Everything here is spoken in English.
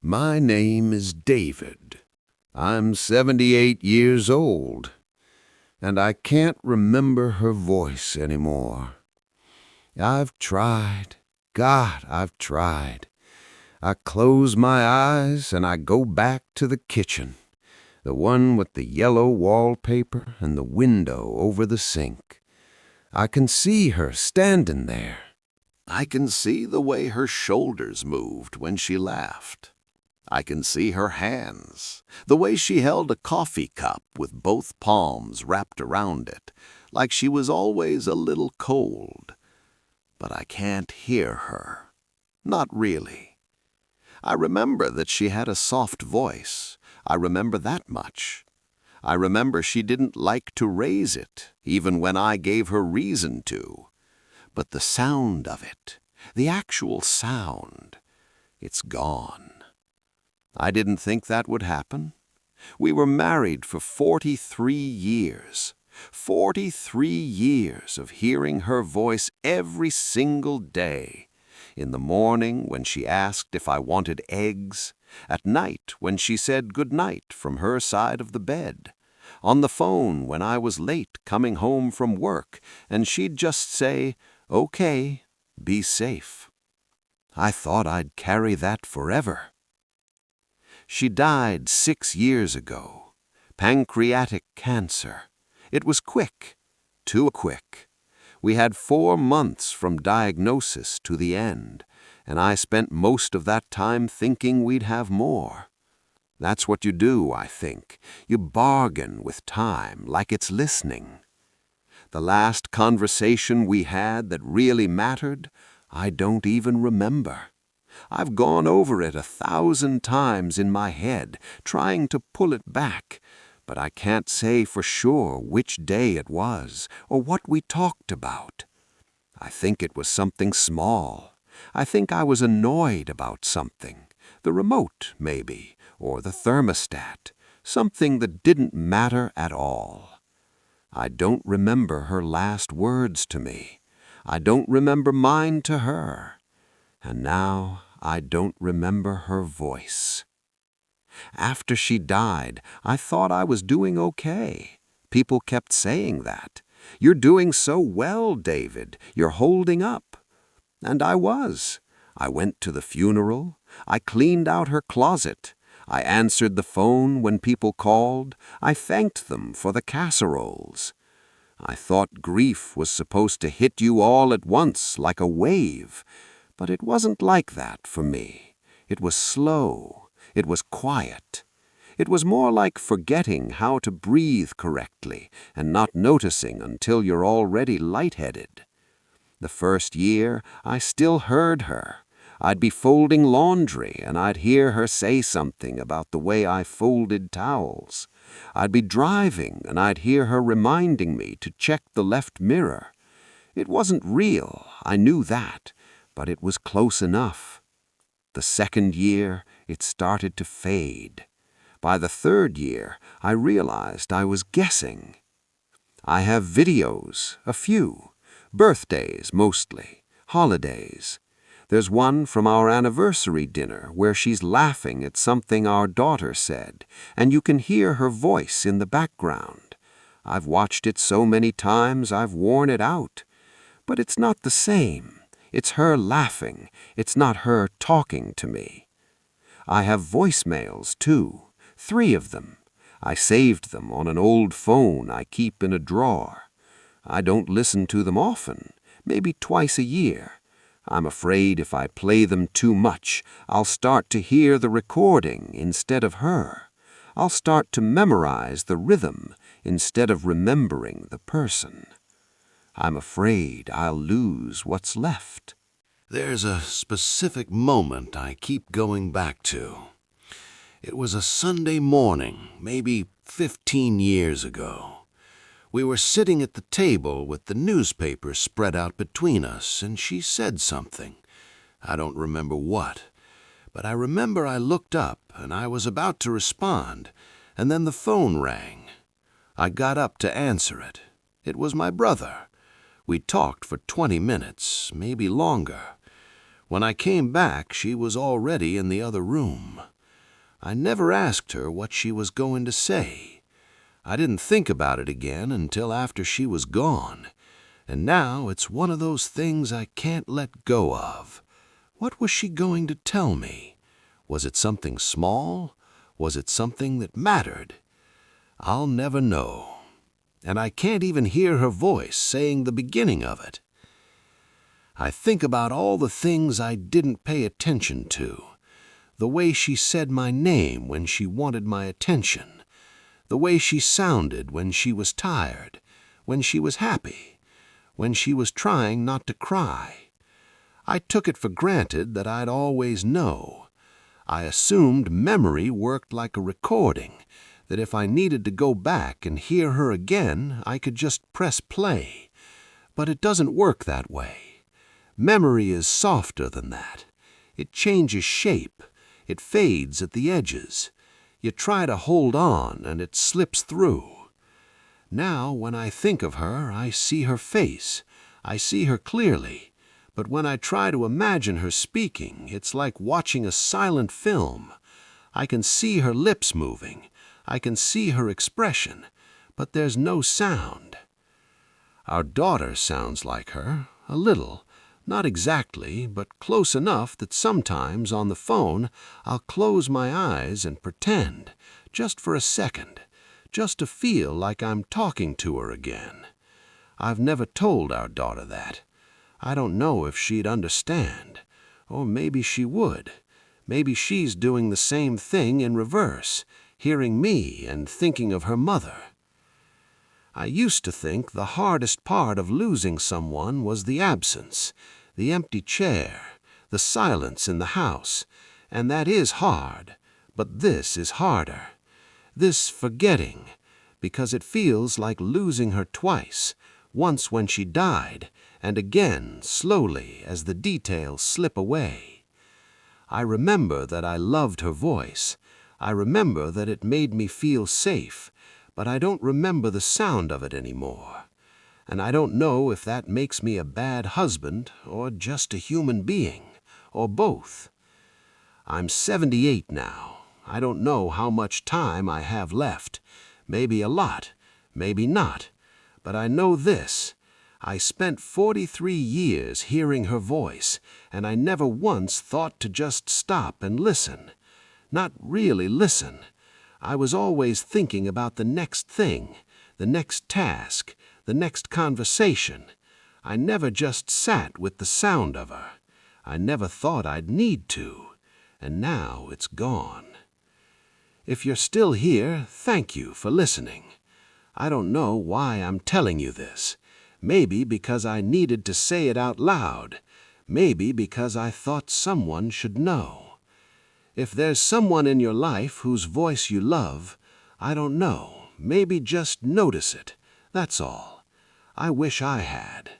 My name is David. I'm 78 years old, and I can't remember her voice anymore. I've tried. God, I've tried. I close my eyes and I go back to the kitchen, the one with the yellow wallpaper and the window over the sink. I can see her standing there. I can see the way her shoulders moved when she laughed. I can see her hands, the way she held a coffee cup with both palms wrapped around it, like she was always a little cold. But I can't hear her. Not really. I remember that she had a soft voice. I remember that much. I remember she didn't like to raise it, even when I gave her reason to. But the sound of it, the actual sound, it's gone. I didn't think that would happen. We were married for 43 years. 43 years of hearing her voice every single day. In the morning when she asked if I wanted eggs. At night when she said good night from her side of the bed. On the phone when I was late coming home from work, and she'd just say, "Okay, be safe." I thought I'd carry that forever. She died 6 years ago. Pancreatic cancer. It was quick, too quick. We had 4 months from diagnosis to the end, and I spent most of that time thinking we'd have more. That's what you do, I think. You bargain with time like it's listening. The last conversation we had that really mattered, I don't even remember. I've gone over it 1,000 times in my head, trying to pull it back, but I can't say for sure which day it was or what we talked about. I think it was something small. I think I was annoyed about something. The remote, maybe, or the thermostat. Something that didn't matter at all. I don't remember her last words to me. I don't remember mine to her. And now I don't remember her voice. After she died, I thought I was doing okay. People kept saying that. "You're doing so well, David. You're holding up." And I was. I went to the funeral. I cleaned out her closet. I answered the phone when people called. I thanked them for the casseroles. I thought grief was supposed to hit you all at once like a wave. But it wasn't like that for me. It was slow. It was quiet. It was more like forgetting how to breathe correctly and not noticing until you're already lightheaded. The first year, I still heard her. I'd be folding laundry and I'd hear her say something about the way I folded towels. I'd be driving and I'd hear her reminding me to check the left mirror. It wasn't real, I knew that. But it was close enough. The second year, it started to fade. By the third year, I realized I was guessing. I have videos, a few. Birthdays, mostly. Holidays. There's one from our anniversary dinner where she's laughing at something our daughter said, and you can hear her voice in the background. I've watched it so many times I've worn it out. But it's not the same. It's her laughing. It's not her talking to me. I have voicemails, too. 3 of them. I saved them on an old phone I keep in a drawer. I don't listen to them often, maybe twice a year. I'm afraid if I play them too much, I'll start to hear the recording instead of her. I'll start to memorize the rhythm instead of remembering the person. I'm afraid I'll lose what's left. There's a specific moment I keep going back to. It was a Sunday morning, maybe 15 years ago. We were sitting at the table with the newspaper spread out between us, and she said something. I don't remember what, but I remember I looked up and I was about to respond, and then the phone rang. I got up to answer it. It was my brother. We talked for 20 minutes, maybe longer. When I came back, she was already in the other room. I never asked her what she was going to say. I didn't think about it again until after she was gone, and now it's one of those things I can't let go of. What was she going to tell me? Was it something small? Was it something that mattered? I'll never know. And I can't even hear her voice saying the beginning of it. I think about all the things I didn't pay attention to. The way she said my name when she wanted my attention. The way she sounded when she was tired, when she was happy, when she was trying not to cry. I took it for granted that I'd always know. I assumed memory worked like a recording, that if I needed to go back and hear her again, I could just press play. But it doesn't work that way. Memory is softer than that. It changes shape. It fades at the edges. You try to hold on, and it slips through. Now, when I think of her, I see her face. I see her clearly. But when I try to imagine her speaking, it's like watching a silent film. I can see her lips moving. I can see her expression. But there's no sound. Our daughter sounds like her, a little. Not exactly, but close enough that sometimes on the phone I'll close my eyes and pretend, just for a second, just to feel like I'm talking to her again. I've never told our daughter that. I don't know if she'd understand, or maybe she would. Maybe she's doing the same thing in reverse, hearing me and thinking of her mother. I used to think the hardest part of losing someone was the absence, the empty chair, the silence in the house, and that is hard, but this is harder. This forgetting, because it feels like losing her twice, once when she died, and again slowly as the details slip away. I remember that I loved her voice. I remember that it made me feel safe, but I don't remember the sound of it anymore. And I don't know if that makes me a bad husband or just a human being, or both. I'm 78 now. I don't know how much time I have left. Maybe a lot, maybe not. But I know this. I spent 43 years hearing her voice, and I never once thought to just stop and listen. Not really listen. I was always thinking about the next thing, the next task, the next conversation. I never just sat with the sound of her. I never thought I'd need to, and now it's gone. If you're still here, thank you for listening. I don't know why I'm telling you this. Maybe because I needed to say it out loud. Maybe because I thought someone should know. If there's someone in your life whose voice you love, I don't know, maybe just notice it. That's all. I wish I had.